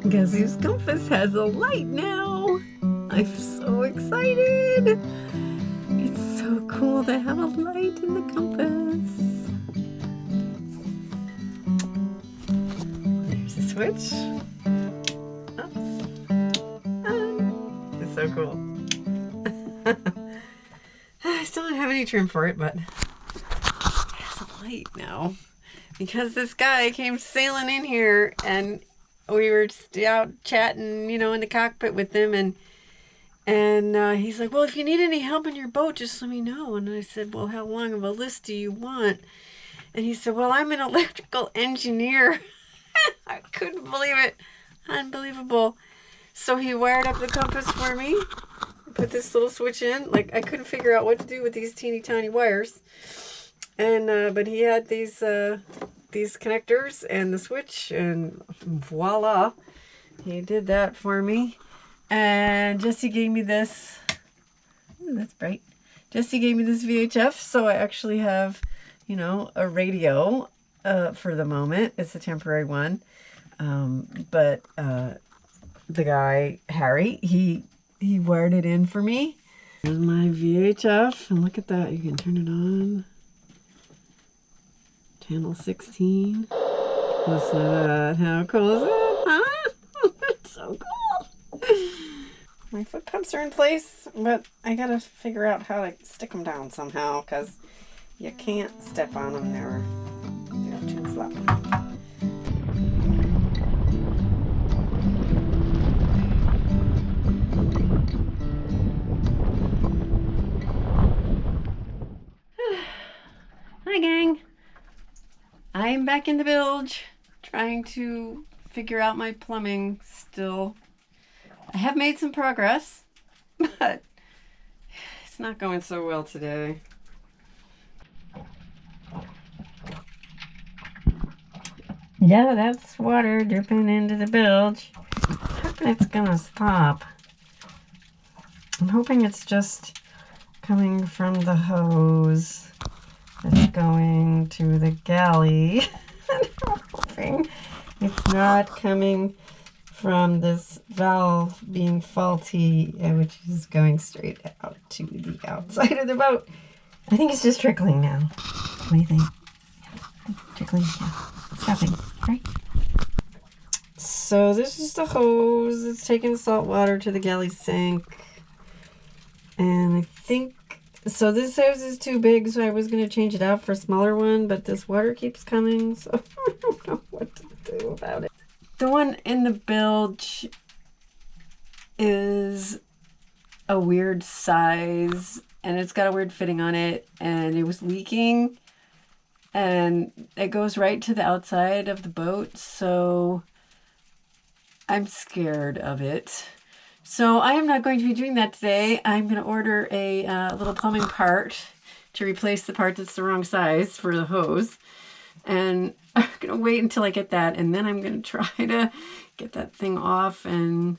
Guess whose compass has a light now? I'm so excited. It's so cool to have a light in the compass. There's a switch. Oh. It's so cool. I still don't have any trim for it, but it has a light now. Because this guy came sailing in here and we were out chatting, you know, in the cockpit with him, and he's like, well, if you need any help in your boat, just let me know. And I said, well, how long of a list do you want? And he said, well, I'm an electrical engineer. I couldn't believe it. Unbelievable. So he wired up the compass for me, put this little switch in. Like, I couldn't figure out what to do with these teeny tiny wires. And but he had these connectors and the switch, and voila, he did that for me. And Jesse gave me this. Ooh, that's bright. Jesse gave me this VHF, so I actually have, you know, a radio for the moment. It's a temporary one, but the guy Harry, he wired it in for me. Here's my VHF, and look at that. You can turn it on. Channel 16. Listen to that. How cool is it? Huh? It's so cool. My foot pumps are in place, but I gotta figure out how to stick them down somehow, because you can't step on them. They're too flat. Hi, gang. I'm back in the bilge, trying to figure out my plumbing still. I have made some progress, but it's not going so well today. Yeah, that's water dripping into the bilge. I'm hoping it's gonna stop. I'm hoping it's just coming from the hose that's going to the galley. I'm hoping it's not coming from this valve being faulty, which is going straight out to the outside of the boat. I think it's just trickling now. What do you think? Yeah. Trickling? Yeah. Stopping, right? So this is the hose. It's taking salt water to the galley sink. And I think, so this hose is too big, so I was going to change it out for a smaller one, but this water keeps coming, so I don't know what to do about it. The one in the bilge is a weird size, and it's got a weird fitting on it, and it was leaking, and it goes right to the outside of the boat, so I'm scared of it. So I am not going to be doing that today. I'm going to order a little plumbing part to replace the part that's the wrong size for the hose. And I'm going to wait until I get that, and then I'm going to try to get that thing off and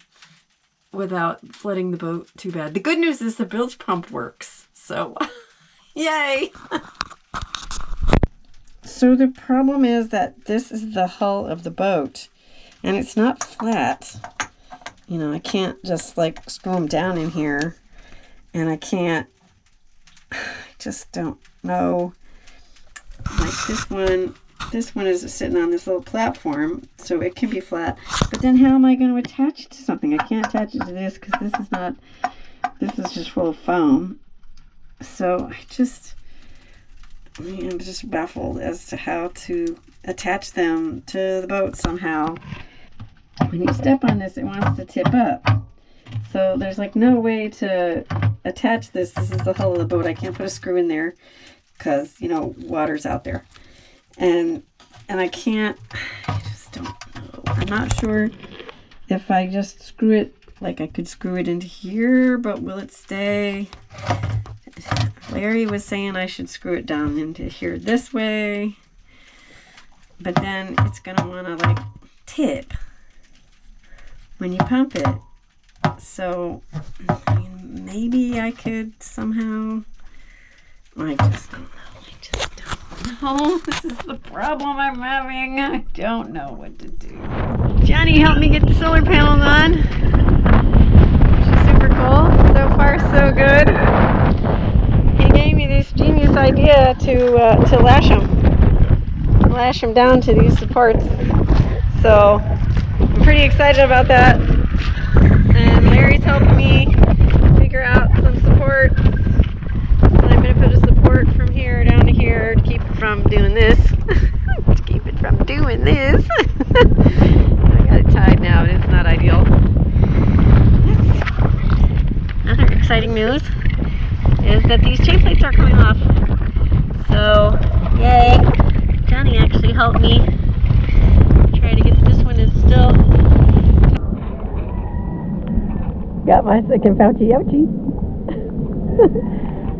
without flooding the boat too bad. The good news is the bilge pump works. So, yay! So the problem is that this is the hull of the boat, and it's not flat. You know, I can't just like screw them down in here, and I just don't know. Like this one is sitting on this little platform, so it can be flat. But then how am I going to attach it to something? I can't attach it to this because this is just full of foam. So I'm just baffled as to how to attach them to the boat somehow. When you step on this, it wants to tip up. So there's like no way to attach this. This is the hull of the boat. I can't put a screw in there because, you know, water's out there. And I just don't know. I'm not sure if I just screw it, like I could screw it into here, but will it stay? Larry was saying I should screw it down into here this way, but then it's going to want to like tip when you pump it. So, I mean, maybe I could somehow, I just don't know. This is the problem I'm having. I don't know what to do. Johnny helped me get the solar panels on, which is super cool. So far, so good. He gave me this genius idea to lash them down to these supports. So I'm pretty excited about that. And Larry's helping me figure out some support. So I'm going to put a support from here down to here to keep it from doing this. To keep it from doing this. I got it tied now, but it's not ideal. Other exciting news is that these chain plates are coming off. So, yay! Johnny actually helped me try to get this one installed. Got my second Fauci ouchie.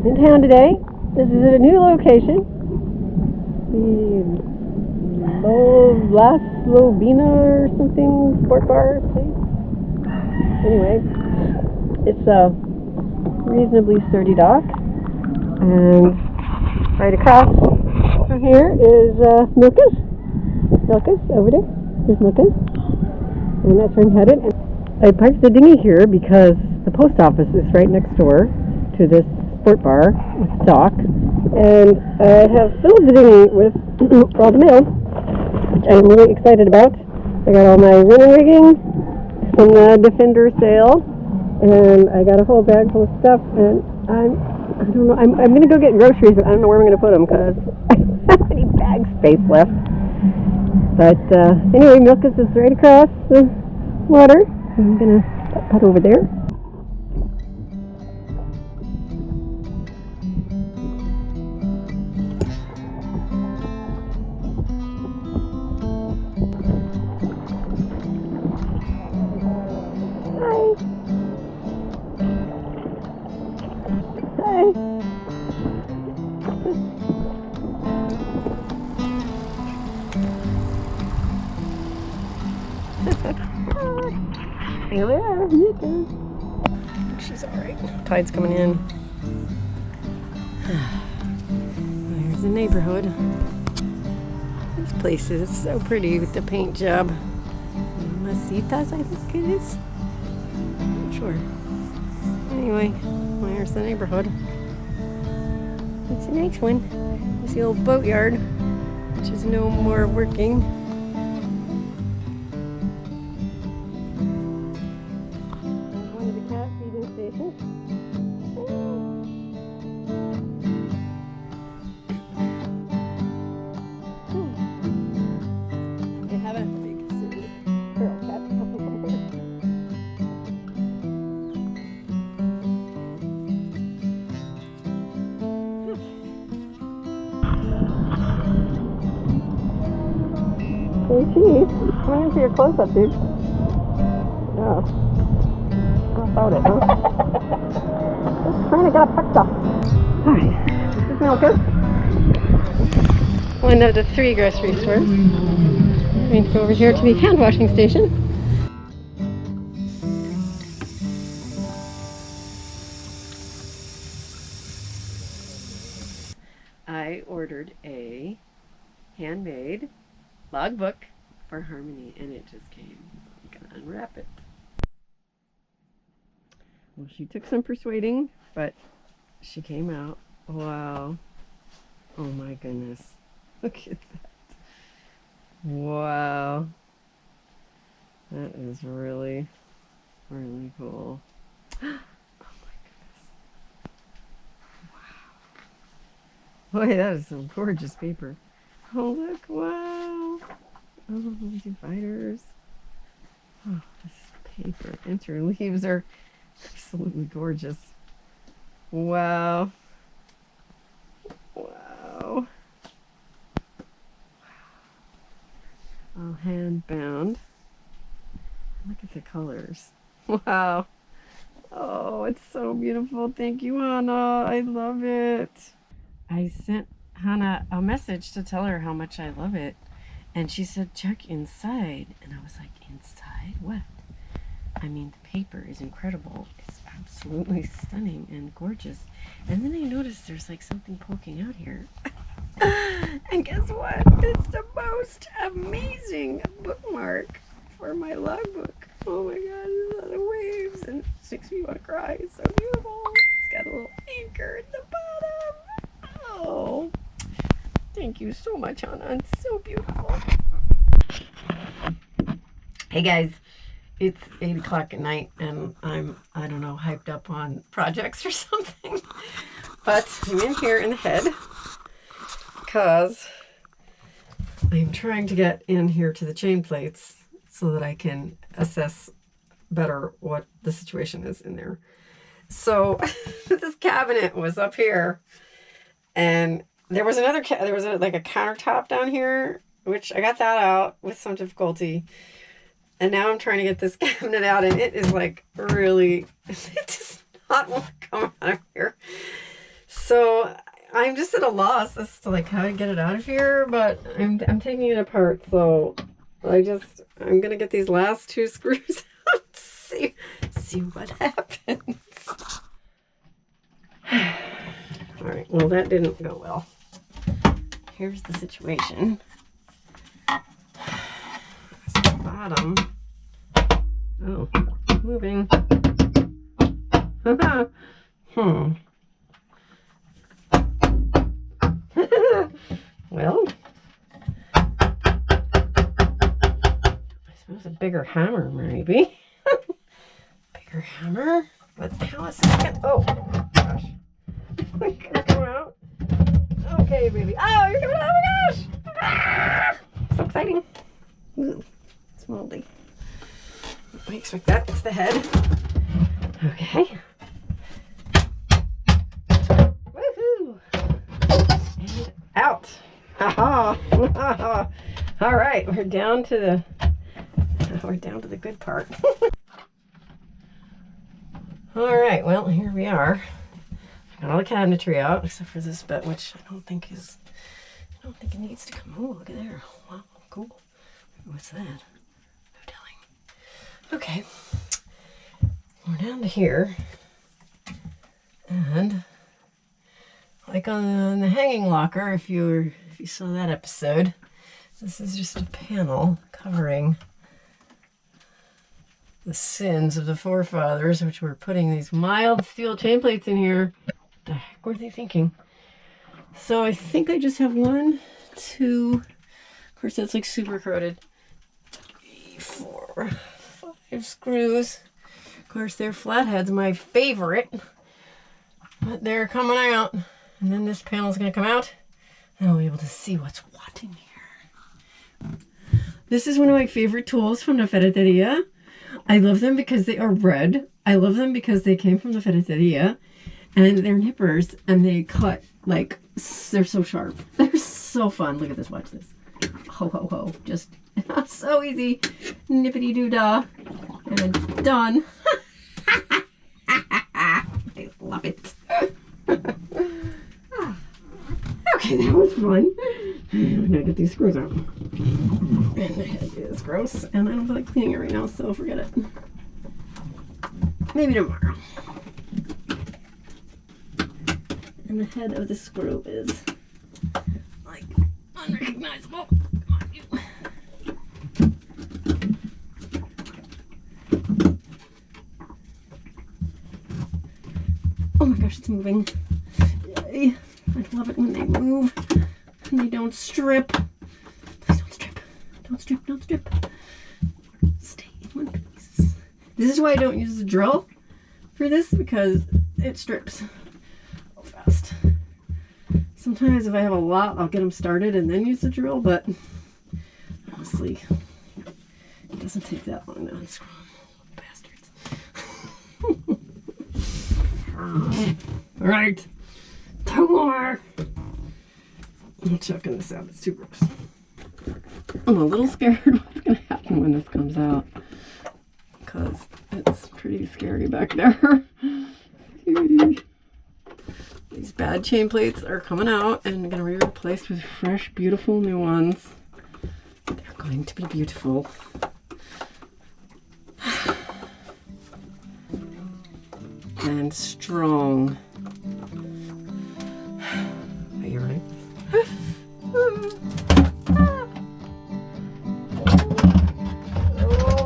In town today. This is at a new location. The Las Lobina or something sport bar place. Anyway, it's a reasonably sturdy dock, and right across from here is Milka's. Milka's over there. There's Milka's, and that's where I'm headed. I parked the dinghy here because the post office is right next door to this sport bar with the dock, and I have filled the dinghy with all the mail, which I'm really excited about. I got all my linen rigging from the Defender sale, and I got a whole bag full of stuff, and I don't know, I'm going to go get groceries, but I don't know where I'm going to put them because I don't have any bag space left. But anyway, Milka's is right across the water. I'm going to put over there. She's alright. Tide's coming in. There's the neighborhood. This place is so pretty with the paint job. Masitas, I think it is. I'm not sure. Anyway, there's the neighborhood. It's a nice one. There's the old boatyard, which is no more working. Hey, Chief, come in for your close-up, dude. Oh. How about it, huh? Just trying to get a picture. Hi, this is Milka. One of the 3 grocery stores. I'm going to go over here to the hand washing station. I ordered a handmade logbook for Harmony, and it just came. I'm gonna unwrap it. Well, she took some persuading, but she came out. Wow. Oh my goodness. Look at that. Wow. That is really, really cool. Oh my goodness. Wow. Boy, that is some gorgeous paper. Oh, look, wow. Oh, dividers. Oh, this paper interleaves are absolutely gorgeous. Wow. Wow. All hand bound. Look at the colors. Wow. Oh, it's so beautiful. Thank you, Hannah. I love it. I sent Hannah a message to tell her how much I love it, and she said check inside, and I was like, inside what? I mean, the paper is incredible. It's absolutely stunning and gorgeous. And then I noticed there's like something poking out here. And guess what? It's the most amazing bookmark for my logbook. Oh my god, there's a lot of waves and it just makes me want to cry. It's so beautiful. It's got a little anchor at the bottom. Oh, thank you so much, Anna. It's so beautiful. Hey guys, it's 8 o'clock at night and I don't know, hyped up on projects or something. But I'm in here in the head because I'm trying to get in here to the chain plates so that I can assess better what the situation is in there. So this cabinet was up here and there was another, like a countertop down here, which I got that out with some difficulty. And now I'm trying to get this cabinet out and it is like really, it does not want to come out of here. So I'm just at a loss as to like how to get it out of here, but I'm taking it apart. So I'm gonna get these last 2 screws out, see what happens. All right, well that didn't go well. Here's the situation. There's the bottom. Oh, moving. Well, I suppose a bigger hammer, maybe. Bigger hammer? But how is this gonna... Oh, gosh. It's gonna come out. Okay, baby. Oh, you're coming out. Oh, my gosh. Ah, so exciting. Ooh, it's moldy. I expect that. It's the head. Okay. Out. Ha-ha. All right, we're down to the good part. All right, well, here we are. I got all the cabinetry out except for this bit, which I don't think it needs to come. Oh, look at there. Wow, cool. What's that? No telling. Okay. We're down to here. And like on the hanging locker, if you saw that episode, this is just a panel covering the sins of the forefathers, which were putting these mild steel chain plates in here. What the heck were they thinking? So I think I just have 1, 2, of course that's like super corroded, 3, 4, 5 screws. Of course they're flatheads, my favorite, but they're coming out. And then this panel is going to come out and I'll be able to see what's what in here. This is one of my favorite tools from the ferreteria. I love them because they are red. I love them because they came from the ferreteria and they're nippers and they cut like, they're so sharp. They're so fun. Look at this, watch this. Ho, ho, ho. Just so easy. Nippity doo dah. And done. I love it. Okay, that was fun. I'm gonna get these screws out. And the head is gross, and I don't feel like cleaning it right now, so forget it. Maybe tomorrow. And the head of the screw is like unrecognizable. Come on, you. Oh my gosh, it's moving. Yay. I love it when they move and they don't strip. Please don't strip. Don't strip, don't strip. Stay in one piece. This is why I don't use the drill for this, because it strips so fast. Sometimes if I have a lot, I'll get them started and then use the drill, but honestly, it doesn't take that long to unscrew them. Bastards. All right. 2 more. I'm chucking this out. It's too gross. I'm a little scared what's going to happen when this comes out, because it's pretty scary back there. These bad chain plates are coming out and going to be replaced with fresh, beautiful new ones. They're going to be beautiful. And strong. Are you ready? Oh,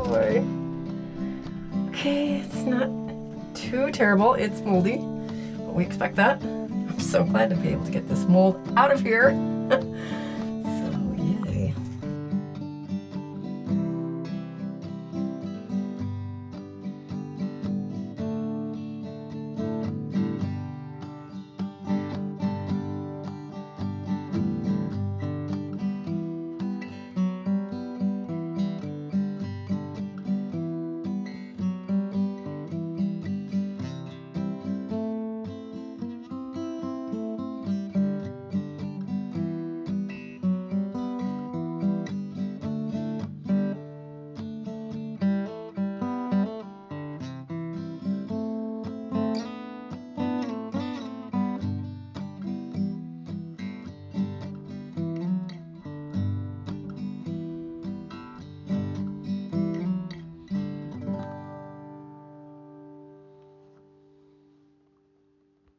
terrible. It's moldy, but we expect that. I'm so glad to be able to get this mold out of here.